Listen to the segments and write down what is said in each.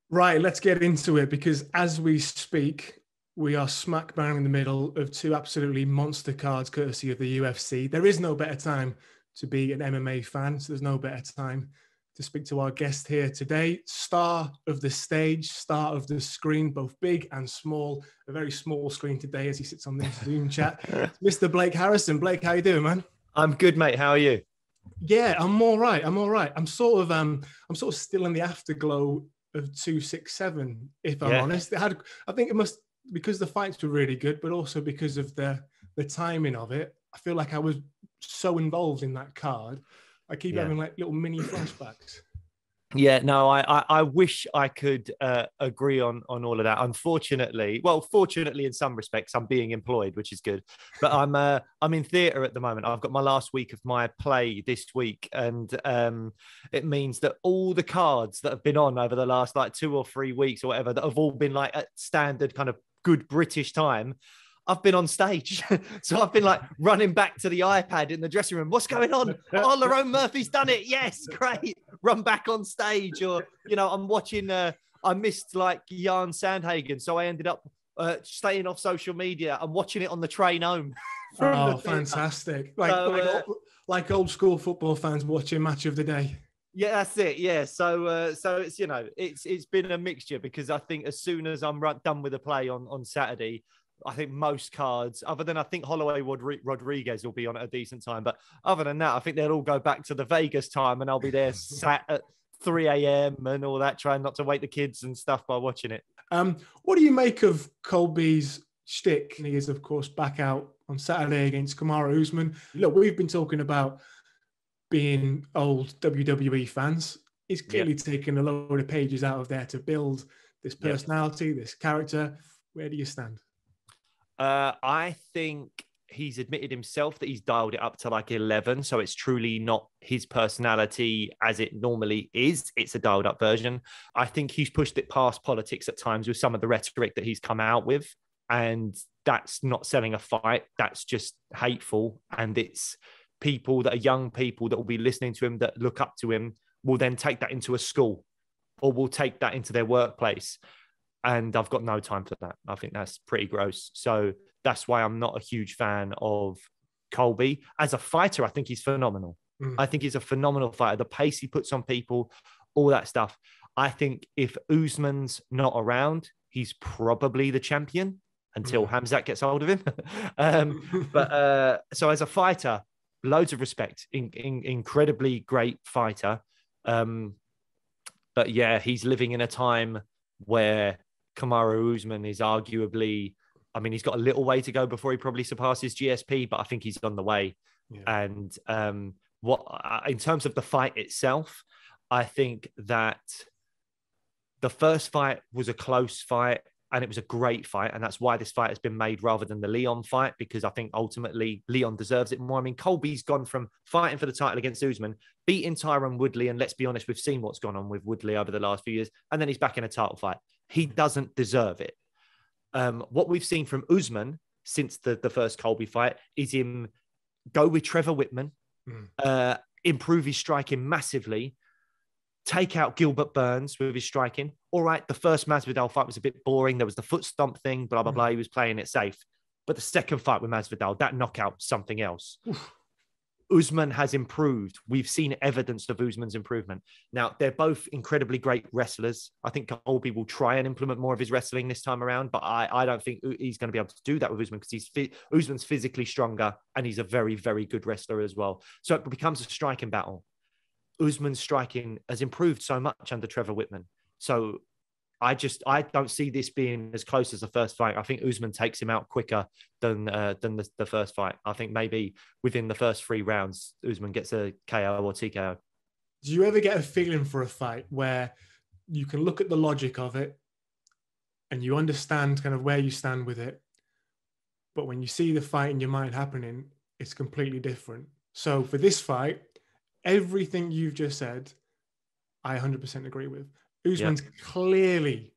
Right, let's get into it because as we speak, we are smack bang in the middle of two absolutely monster cards courtesy of the UFC. There is no better time to be an MMA fan, so there's no better time to speak to our guest here today. Star of the stage, star of the screen, both big and small. A very small screen today as he sits on this Zoom chat. Mr. Blake Harrison. Blake, how you doing, man? I'm good, mate. How are you? Yeah, I'm all right. I'm sort of still in the afterglow of 267, if I'm honest. I think it must, because the fights were really good, but also because of the timing of it. I feel like I was so involved in that card. I keep having like little mini flashbacks. Yeah, no, I wish I could agree on all of that. Unfortunately, fortunately in some respects, I'm being employed, which is good. But I'm in theatre at the moment. I've got my last week of my play this week, and it means that all the cards that have been on over the last like 2 or 3 weeks or whatever that have all been like at standard kind of good British time, I've been on stage. So I've been like running back to the iPad in the dressing room. What's going on? Oh, Lerone Murphy's done it. Yes, great. Run back on stage. Or, I'm watching, I missed like Jan Sandhagen. So I ended up staying off social media and watching it on the train home. Oh, fantastic. Like old school football fans watching Match of the Day. Yeah, that's it. Yeah, so it's it's been a mixture because I think as soon as I'm done with the play on Saturday, I think most cards, other than I think Holloway Rodriguez will be on at a decent time, but other than that, I think they'll all go back to the Vegas time, and I'll be there sat at 3 a.m. and all that, trying not to wake the kids and stuff by watching it. What do you make of Colby's shtick? He is, of course, back out on Saturday against Kamaru Usman. Look, we've been talking about being old WWE fans. He's clearly taken a load of pages out of there to build this personality, this character. Where do you stand? I think he's admitted himself that he's dialed it up to like 11. So it's truly not his personality as it normally is. It's a dialed up version. I think he's pushed it past politics at times with some of the rhetoric that he's come out with. And that's not selling a fight. That's just hateful. And it's people that are young people that will be listening to him, that look up to him, will then take that into a school or will take that into their workplace. And I've got no time for that. I think that's pretty gross. So that's why I'm not a huge fan of Colby. As a fighter, I think he's phenomenal. I think he's a phenomenal fighter. The pace he puts on people, all that stuff. I think if Usman's not around, he's probably the champion until Hamzat gets hold of him. So as a fighter, loads of respect. Incredibly great fighter. But yeah, he's living in a time where Kamaru Usman is arguably, I mean, he's got a little way to go before he probably surpasses GSP, but I think he's on the way. Yeah. And in terms of the fight itself, I think that the first fight was a close fight and it was a great fight. And that's why this fight has been made rather than the Leon fight, because I think ultimately Leon deserves it more. I mean, Colby's gone from fighting for the title against Usman, beating Tyron Woodley. And let's be honest, we've seen what's gone on with Woodley over the last few years. And then he's back in a title fight. He doesn't deserve it. What we've seen from Usman since the first Colby fight is him go with Trevor Whitman, improve his striking massively, take out Gilbert Burns with his striking. All right, the first Masvidal fight was a bit boring. There was the foot stomp thing, blah, blah, blah. He was playing it safe. But the second fight with Masvidal, that knockout, something else. Usman has improved. We've seen evidence of Usman's improvement. Now, they're both incredibly great wrestlers. I think Colby will try and implement more of his wrestling this time around, but I don't think he's going to be able to do that with Usman because Usman's physically stronger and he's a very, very good wrestler as well. So it becomes a striking battle. Usman's striking has improved so much under Trevor Whitman. So I don't see this being as close as the first fight. I think Usman takes him out quicker than the first fight. I think maybe within the first 3 rounds, Usman gets a KO or TKO. Do you ever get a feeling for a fight where you can look at the logic of it and you understand kind of where you stand with it, but when you see the fight in your mind happening, it's completely different? So for this fight, everything you've just said, I 100% agree with. Usman's clearly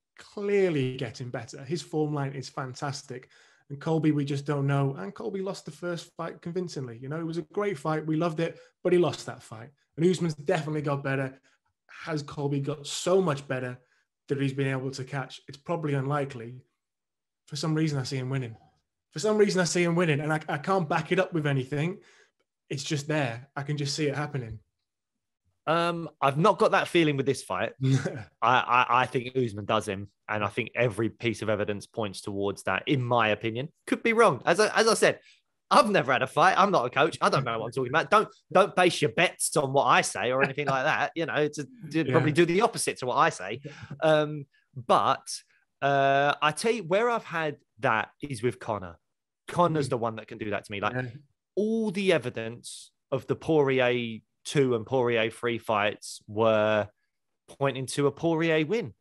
getting better. His form line is fantastic. And Colby, we just don't know. And Colby lost the first fight convincingly. You know, it was a great fight. We loved it, but he lost that fight. And Usman's definitely got better. Has Colby got so much better? that he's been able to catch, it's probably unlikely. For some reason, I see him winning. And I can't back it up with anything. It's just there. I can just see it happening. I've not got that feeling with this fight. I think Usman does him, and I think every piece of evidence points towards that, in my opinion. Could be wrong. As I said, I've never had a fight. I'm not a coach. I don't know what I'm talking about. Don't base your bets on what I say or anything like that. You know, probably do the opposite to what I say. But I tell you, where I've had that is with Conor. Conor's the one that can do that to me. Like all the evidence of the Poirier 2 and Poirier 3 fights were pointing to a Poirier win.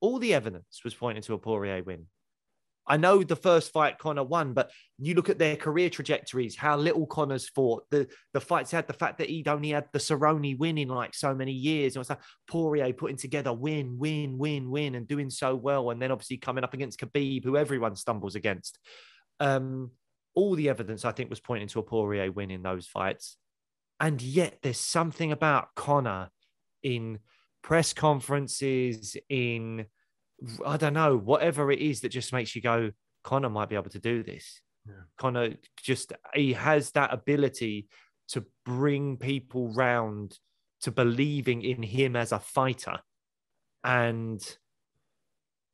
All the evidence was pointing to a Poirier win. I know the first fight Conor won, but you look at their career trajectories, how little Conor's fought, the fights had, the fact that he'd only had the Cerrone win in like so many years. And it's like Poirier putting together win, and doing so well. And then obviously coming up against Khabib, who everyone stumbles against. All the evidence, I think, was pointing to a Poirier win in those fights. And yet there's something about Conor in press conferences, in, I don't know, whatever it is that just makes you go, Conor might be able to do this. Yeah. Conor he has that ability to bring people round to believing in him as a fighter. And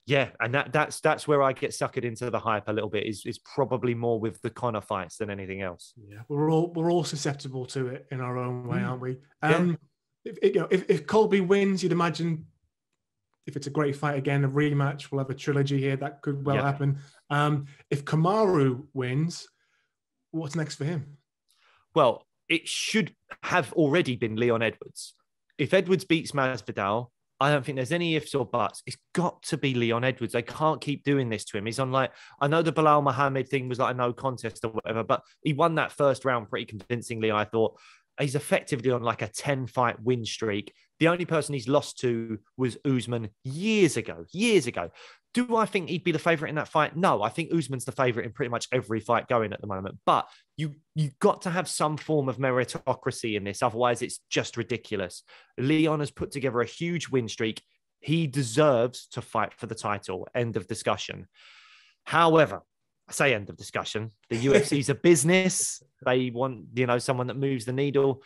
yeah, and that's where I get suckered into the hype a little bit, is probably more with the Conor fights than anything else. Yeah, we're all susceptible to it in our own way, aren't we? If Colby wins, you'd imagine, if it's a great fight again, a rematch, we'll have a trilogy here. That could well happen. If Kamaru wins, what's next for him? Well, it should have already been Leon Edwards. If Edwards beats Masvidal, I don't think there's any ifs or buts. It's got to be Leon Edwards. They can't keep doing this to him. He's on like, I know the Bilal Muhammad thing was like a no contest or whatever, but he won that first round pretty convincingly, I thought. He's effectively on like a 10-fight win streak. The only person he's lost to was Usman years ago. Do I think he'd be the favorite in that fight? No, I think Usman's the favorite in pretty much every fight going at the moment. But you've got to have some form of meritocracy in this. Otherwise, it's just ridiculous. Leon has put together a huge win streak. He deserves to fight for the title. End of discussion. However, I say end of discussion. The UFC's a business. They want, someone that moves the needle.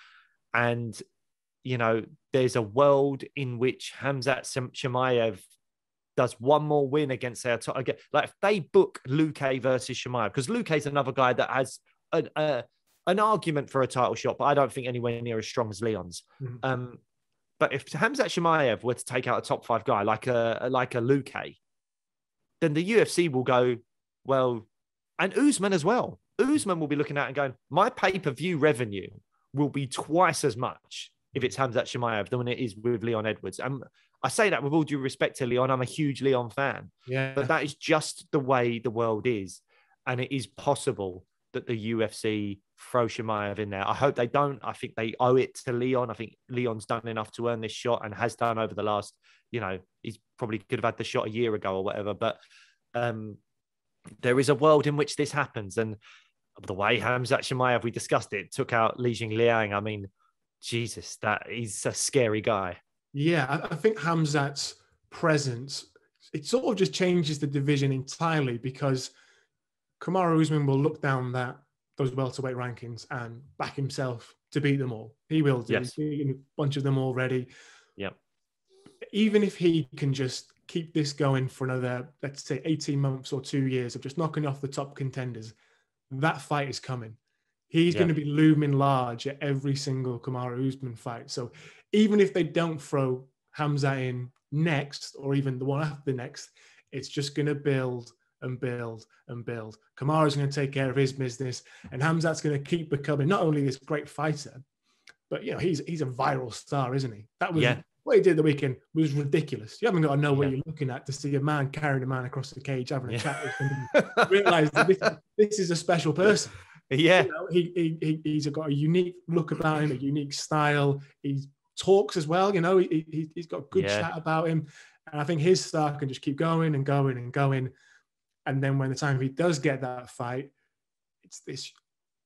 And, there's a world in which Khamzat Chimaev does one more win against their top. Like if they book Luque versus Chimaev, because Luque's another guy that has an argument for a title shot, but I don't think anywhere near as strong as Leon's. Mm-hmm. But if Khamzat Chimaev were to take out a top 5 guy like a Luque, then the UFC will go, well, and Usman as well. Usman will be looking at and going, my pay-per-view revenue will be twice as much if it's Khamzat Chimaev than it is with Leon Edwards. And I say that with all due respect to Leon. I'm a huge Leon fan. Yeah. But that is just the way the world is. And it is possible that the UFC throw Chimaev in there. I hope they don't. I think they owe it to Leon. I think Leon's done enough to earn this shot and has done over the last, he's probably could have had the shot a year ago or whatever. But there is a world in which this happens. And the way Khamzat Chimaev, we discussed it, took out Li Jingliang. I mean, Jesus, he's a scary guy. Yeah, I think Khamzat's presence, it sort of just changes the division entirely, because Kamaru Usman will look down those welterweight rankings and back himself to beat them all. He will do. Yes. He's beaten a bunch of them already. Yeah. Even if he can just keep this going for another, let's say, 18 months or 2 years of just knocking off the top contenders, that fight is coming. He's going to be looming large at every single Kamaru Usman fight. So even if they don't throw Khamzat in next, or even the one after the next, it's just going to build and build and build. Kamaru's going to take care of his business, and Khamzat's going to keep becoming not only this great fighter, but he's a viral star, isn't he? That was what he did the weekend was ridiculous. You haven't got to know what you're looking at to see a man carrying a man across the cage, having a chat with him, realize that this is a special person. Yeah, he's got a unique look about him, a unique style. He talks as well. He's got good chat about him, and I think his star can just keep going and going and going. And then when the time he does get that fight, it's this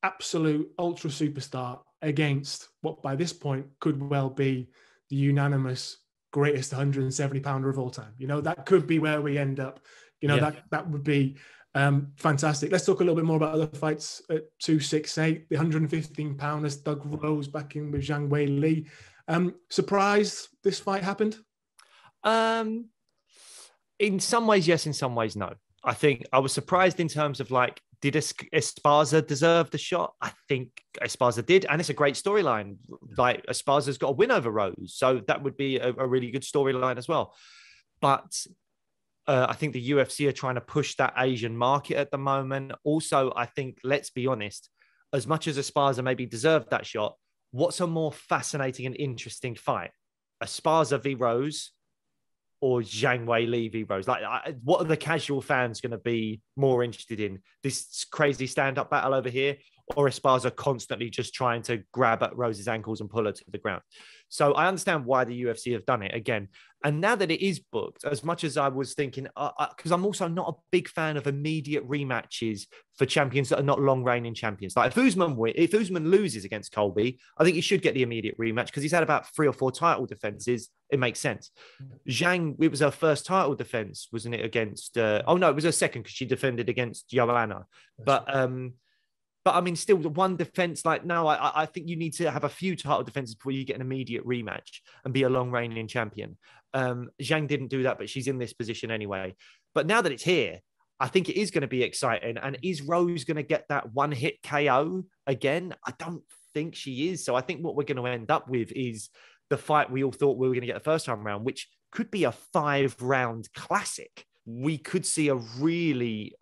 absolute ultra superstar against what by this point could well be the unanimous greatest 170 pounder of all time. You know, that could be where we end up. You know, that would be fantastic. Let's talk a little bit more about other fights at 268. The 115 pounders, Doug Rose back in with Zhang Weili. Surprised this fight happened? In some ways, yes. In some ways, no. I think I was surprised in terms of like, did Esparza deserve the shot? I think Esparza did. And it's a great storyline. Like Esparza's got a win over Rose. So that would be a really good storyline as well. But I think the UFC are trying to push that Asian market at the moment. Also, I think, let's be honest, as much as Esparza maybe deserved that shot, what's a more fascinating and interesting fight? Esparza v Rose or Zhang Weili v Rose? Like, what are the casual fans going to be more interested in? This crazy stand-up battle over here, or Esparza constantly just trying to grab at Rose's ankles and pull her to the ground? So I understand why the UFC have done it again. And now that it is booked, as much as I was thinking, because I'm also not a big fan of immediate rematches for champions that are not long-reigning champions. Like if Usman loses against Colby, I think he should get the immediate rematch because he's had about 3 or 4 title defenses. It makes sense. Zhang, it was her first title defense, wasn't it? Against it was her second because she defended against Joanna. But I mean, still the one defense, like, no, I think you need to have a few title defenses before you get an immediate rematch and be a long reigning champion. Zhang didn't do that, but she's in this position anyway. But now that it's here, I think it is going to be exciting. And is Rose going to get that one hit KO again? I don't think she is. So I think what we're going to end up with is the fight we all thought we were going to get the first time around, which could be a 5-round classic. We could see a really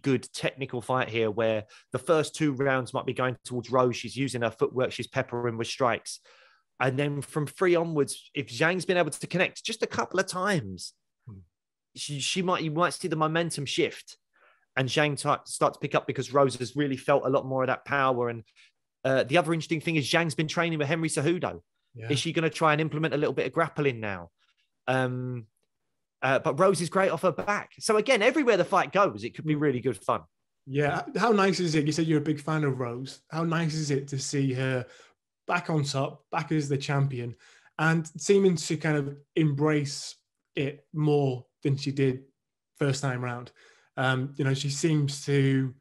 good technical fight here where the first 2 rounds might be going towards Rose. She's using her footwork. She's peppering with strikes. And then from 3 onwards, if Zhang's been able to connect just a couple of times, you might see the momentum shift and Zhang start to pick up because Rose has really felt a lot more of that power. And the other interesting thing is Zhang's been training with Henry Cejudo. Yeah. Is she going to try and implement a little bit of grappling now? But Rose is great off her back. So again, everywhere the fight goes, it could be really good fun. Yeah. How nice is it? You said you're a big fan of Rose. How nice is it to see her back on top, back as the champion, and seeming to kind of embrace it more than she did first time round? She seems to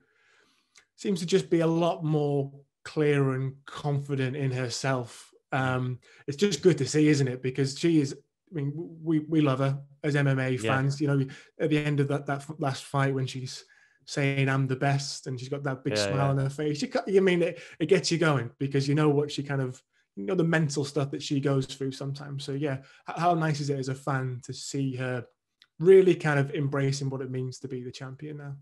just be a lot more clear and confident in herself. It's just good to see, isn't it? Because she is, I mean, we love her as MMA fans. You know, at the end of that last fight when she's saying "I'm the best" and she's got that big smile on her face, it gets you going because you know what she kind of, the mental stuff that she goes through sometimes. So yeah, how nice is it as a fan to see her really kind of embracing what it means to be the champion now?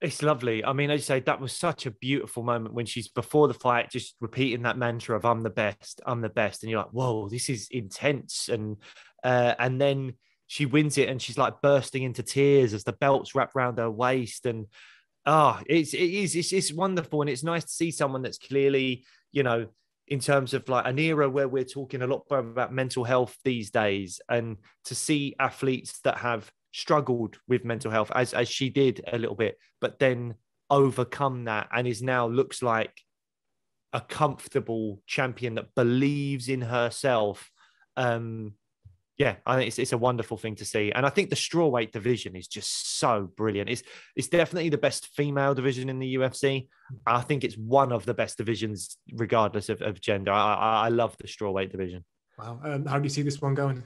It's lovely. I mean, as you say, that was such a beautiful moment when she's before the fight, just repeating that mantra of "I'm the best, I'm the best," and you're like, "Whoa, this is intense." And then she wins it, and she's like bursting into tears as the belt's wrapped around her waist, and it's wonderful, and it's nice to see someone that's clearly, in terms of like an era where we're talking a lot more about mental health these days, and to see athletes that have struggled with mental health as she did a little bit, but then overcome that and is now looks like a comfortable champion that believes in herself. I think it's a wonderful thing to see. And I think the strawweight division is just so brilliant. It's definitely the best female division in the UFC. I think it's one of the best divisions regardless of gender. I love the strawweight division. Wow. How do you see this one going?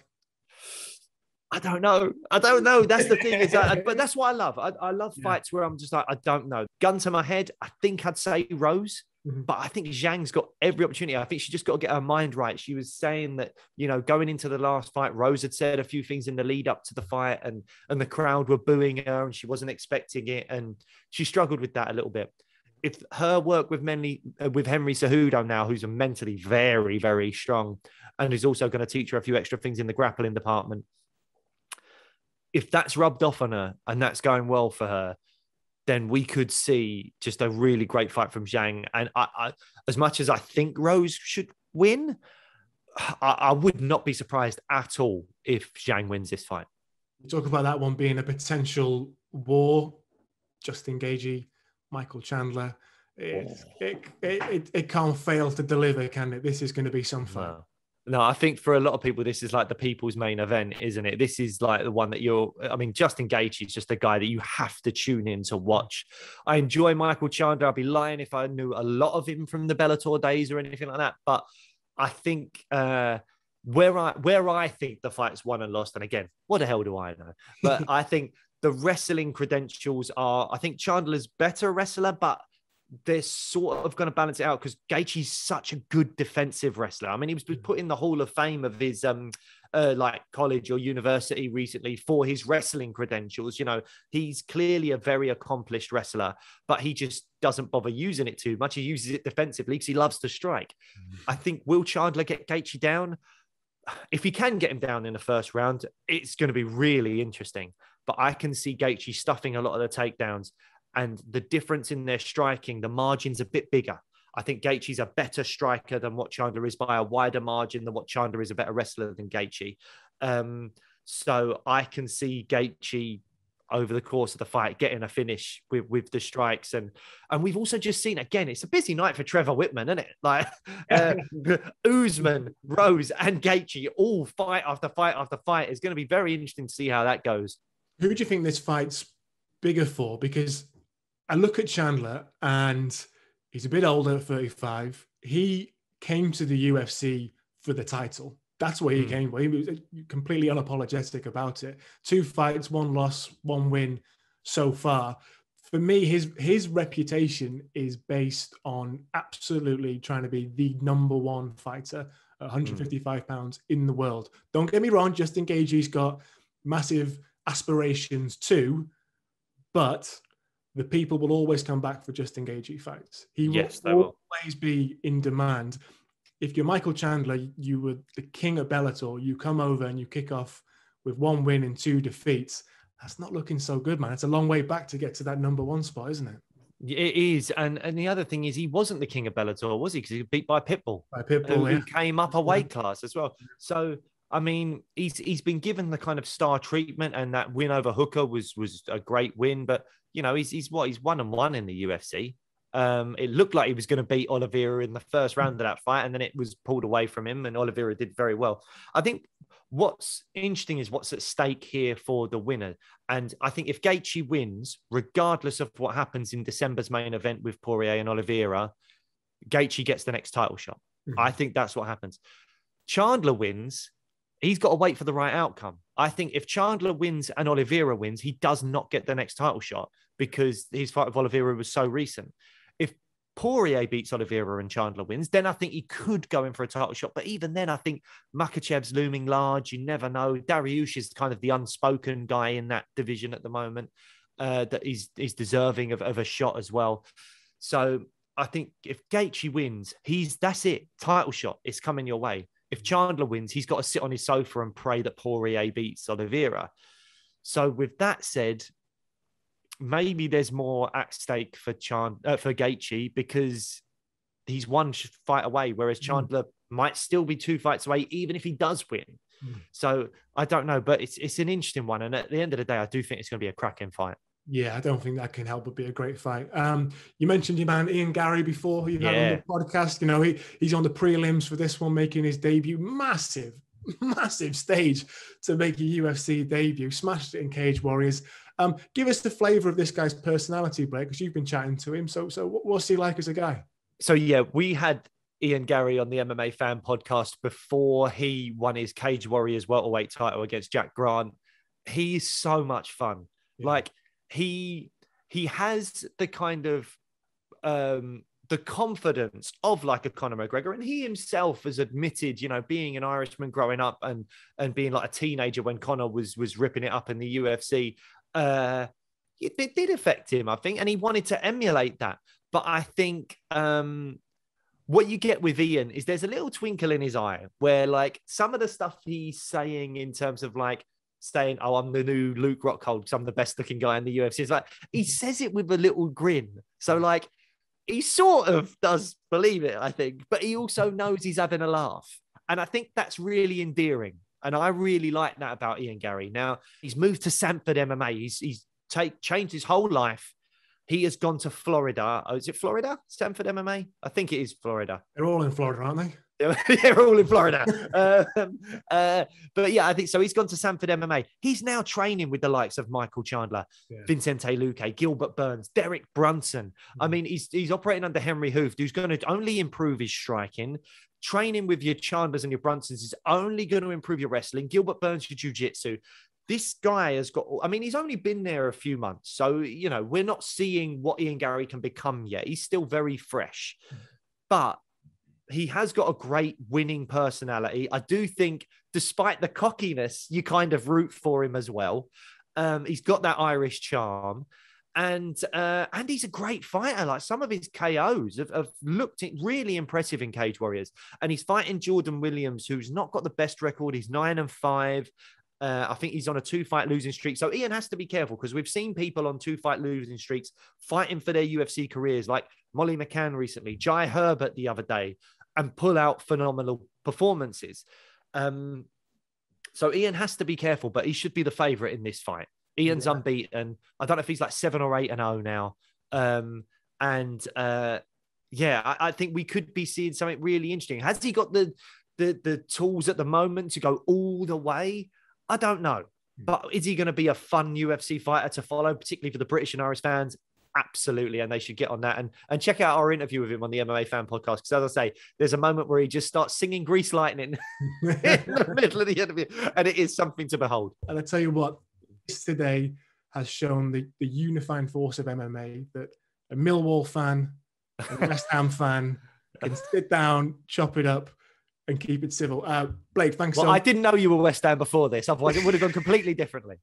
I don't know. That's the thing. But that's what I love. I love fights where I'm just like, I don't know. Gun to my head, I think I'd say Rose. Mm-hmm. But I think Zhang's got every opportunity. I think she just got to get her mind right. She was saying that, going into the last fight, Rose had said a few things in the lead up to the fight and the crowd were booing her and she wasn't expecting it. And she struggled with that a little bit. If her work with Henry Cejudo now, who's mentally very, very strong and is also going to teach her a few extra things in the grappling department, if that's rubbed off on her and that's going well for her, then we could see just a really great fight from Zhang. And I as much as I think Rose should win, I would not be surprised at all if Zhang wins this fight. You talk about that one being a potential war, Justin Gaethje, Michael Chandler. It can't fail to deliver, can it? This is going to be some fight. No, I think for a lot of people, this is like the people's main event, isn't it? This is like the one that Justin Gaethje is just a guy that you have to tune in to watch. I enjoy Michael Chandler. I'd be lying if I knew a lot of him from the Bellator days or anything like that. But I think where I think the fight's won and lost, and again, what the hell do I know? But I think the wrestling credentials I think Chandler's better wrestler, but they're sort of going to balance it out because Gaethje's such a good defensive wrestler. I mean, he was put in the Hall of Fame of his like college or university recently for his wrestling credentials. You know, he's clearly a very accomplished wrestler, but he just doesn't bother using it too much. He uses it defensively because he loves to strike. I think, will Chandler get Gaethje down? If he can get him down in the first round, it's going to be really interesting. But I can see Gaethje stuffing a lot of the takedowns. And the difference in their striking, the margin's a bit bigger. I think Gaethje's a better striker than what Chandler is by a wider margin than what Chandler is a better wrestler than Gaethje. So I can see Gaethje over the course of the fight getting a finish with the strikes. And we've also just seen, again, it's a busy night for Trevor Whitman, isn't it? Like Usman, Rose and Gaethje all fight after fight after fight. It's going to be very interesting to see how that goes. Who do you think this fight's bigger for? Because I look at Chandler and he's a bit older at 35. He came to the UFC for the title. That's where he came for. He was completely unapologetic about it. 2 fights, 1 loss, 1 win so far. For me, his reputation is based on absolutely trying to be the number 1 fighter at 155 pounds in the world. Don't get me wrong, Justin Gaethje's got massive aspirations too, but the people will always come back for Justin Gaethje fights. He will always be in demand. If you're Michael Chandler, you were the king of Bellator, you come over and you kick off with 1 win and 2 defeats. That's not looking so good, man. It's a long way back to get to that number 1 spot, isn't it? It is. And the other thing is he wasn't the king of Bellator, was he? Because he was beat by Pitbull. Who came up a weight class as well. So, I mean, he's been given the kind of star treatment, and that win over Hooker was a great win. But, you know, he's 1-1 in the UFC. It looked like he was going to beat Oliveira in the first round of that fight, and then it was pulled away from him, and Oliveira did very well. I think what's interesting is what's at stake here for the winner. And I think if Gaethje wins, regardless of what happens in December's main event with Poirier and Oliveira, Gaethje gets the next title shot. I think that's what happens. Chandler wins, he's got to wait for the right outcome. I think if Chandler wins and Oliveira wins, he does not get the next title shot because his fight with Oliveira was so recent. If Poirier beats Oliveira and Chandler wins, then I think he could go in for a title shot. But even then, I think Makhachev's looming large. You never know. Dariush is kind of the unspoken guy in that division at the moment that is deserving of a shot as well. So I think if Gaethje wins, that's it. Title shot. It's coming your way. If Chandler wins, he's got to sit on his sofa and pray that Poirier beats Oliveira. So with that said, maybe there's more at stake for Gaethje because he's 1 fight away, whereas Chandler might still be 2 fights away, even if he does win. So I don't know, but it's an interesting one. And at the end of the day, I do think it's going to be a cracking fight. Yeah, I don't think that can help but be a great fight. You mentioned your man Ian Garry before. You've had on the podcast. You know, he's on the prelims for this one, making his debut. Massive stage to make a UFC debut. Smashed it in Cage Warriors. Give us the flavor of this guy's personality, Blake, because you've been chatting to him. So what's he like as a guy? So yeah, we had Ian Garry on the MMA Fan podcast before he won his Cage Warriors welterweight title against Jack Grant. He's so much fun. Yeah. Like he has the kind of the confidence of like a Conor McGregor, and he himself has admitted, you know, being an Irishman growing up and being like a teenager when Conor was ripping it up in the UFC. It did affect him, I think, and he wanted to emulate that. But I think what you get with Ian is there's a little twinkle in his eye where like some of the stuff he's saying in terms of like saying, oh, I'm the new Luke Rockhold because I'm the best looking guy in the UFC. It's like he says it with a little grin. So like he sort of does believe it, I think, but he also knows he's having a laugh. And I think that's really endearing. And I really like that about Ian Garry. Now, he's moved to Sanford MMA. He's changed his whole life. He has gone to Florida. Oh, is it Florida? Sanford MMA? I think it is Florida. They're all in Florida, aren't they? They're all in Florida. But yeah, I think so. He's gone to Sanford MMA. He's now training with the likes of Michael Chandler, Vincente Luque, Gilbert Burns, Derek Brunson. I mean, he's operating under Henry Hooft, who's going to only improve his striking. Training with your Chandlers and your Brunsons is only going to improve your wrestling. Gilbert Burns, your jiu-jitsu. This guy has got, I mean, he's only been there a few months. So, you know, we're not seeing what Ian Garry can become yet. He's still very fresh. But he has got a great winning personality. I do think, despite the cockiness, you kind of root for him as well. He's got that Irish charm, and he's a great fighter. Like, some of his KOs have looked really impressive in Cage Warriors. And he's fighting Jordan Williams, who's not got the best record. He's 9-5. I think he's on a 2-fight losing streak. So Ian has to be careful, because we've seen people on 2-fight losing streaks fighting for their UFC careers, like Molly McCann recently, Jai Herbert the other day, and pull out phenomenal performances. So Ian has to be careful, but he should be the favorite in this fight. Ian's unbeaten. I don't know if he's like 7 or 8-0 now. I think we could be seeing something really interesting. Has he got the tools at the moment to go all the way? I don't know. But is he going to be a fun UFC fighter to follow, particularly for the British and Irish fans? Absolutely, and they should get on that and check out our interview with him on the MMA Fan Podcast, because, as I say, there's a moment where he just starts singing Grease Lightning in the middle of the interview, and it is something to behold. And I tell you what, this today has shown the unifying force of MMA, that a Millwall fan, a West Ham fan can sit down, chop it up, and keep it civil. Blake, thanks. Well, I didn't know you were West Ham before this, otherwise it would have gone completely differently.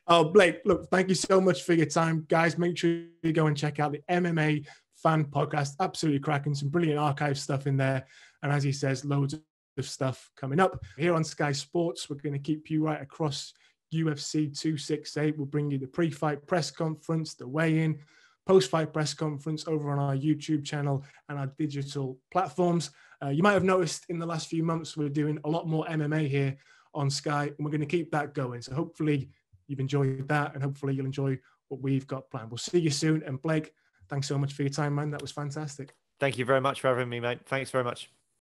Oh, Blake, look, thank you so much for your time. Guys, make sure you go and check out the MMA Fan Podcast. Absolutely cracking. Some brilliant archive stuff in there. And as he says, loads of stuff coming up. Here on Sky Sports, we're going to keep you right across UFC 268. We'll bring you the pre-fight press conference, the weigh-in, post-fight press conference over on our YouTube channel and our digital platforms. You might have noticed in the last few months, we're doing a lot more MMA here on Sky, and we're going to keep that going. So hopefully you've enjoyed that, and hopefully you'll enjoy what we've got planned. We'll see you soon. And Blake, thanks so much for your time, man. That was fantastic. Thank you very much for having me, mate. Thanks very much.